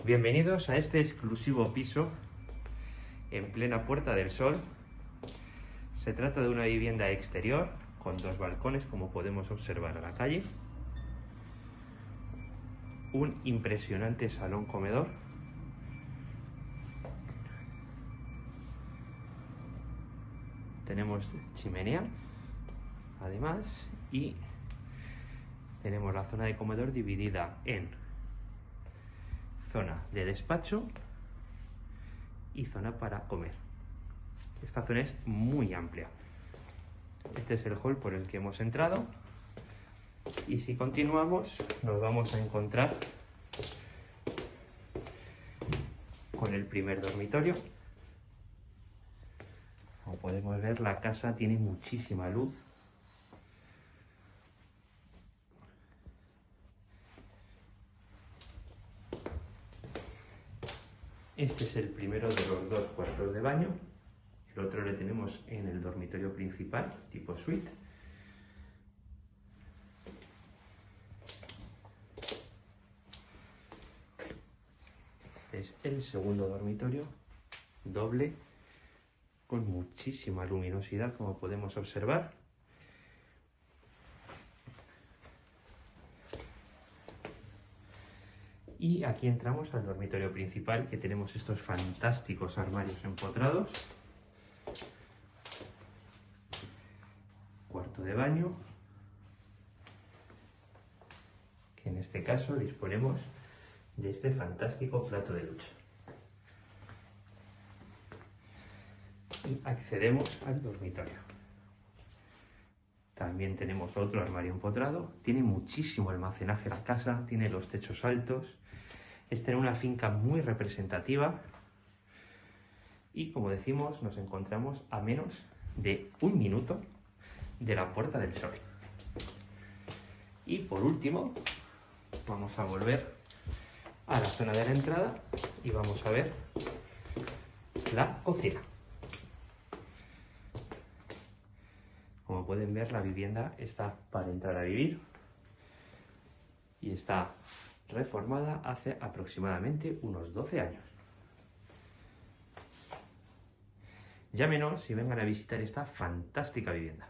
Bienvenidos a este exclusivo piso en plena Puerta del Sol. Se trata de una vivienda exterior con dos balcones, como podemos observar a la calle. Un impresionante salón comedor. Tenemos chimenea, además, y tenemos la zona de comedor dividida en zona de despacho y zona para comer. Esta zona es muy amplia. Este es el hall por el que hemos entrado, y si continuamos nos vamos a encontrar con el primer dormitorio. Como podemos ver, la casa tiene muchísima luz. Este es el primero de los dos cuartos de baño. El otro le tenemos en el dormitorio principal, tipo suite. Este es el segundo dormitorio, doble, con muchísima luminosidad, como podemos observar. Y aquí entramos al dormitorio principal, que tenemos estos fantásticos armarios empotrados. Cuarto de baño, que en este caso disponemos de este fantástico plato de ducha. Y accedemos al dormitorio. También tenemos otro armario empotrado. Tiene muchísimo almacenaje la casa, tiene los techos altos. Esta es una finca muy representativa. Y como decimos, nos encontramos a menos de un minuto de la Puerta del Sol. Y por último, vamos a volver a la zona de la entrada y vamos a ver la cocina. Como pueden ver, la vivienda está para entrar a vivir y está reformada hace aproximadamente unos 12 años. Llámenos y vengan a visitar esta fantástica vivienda.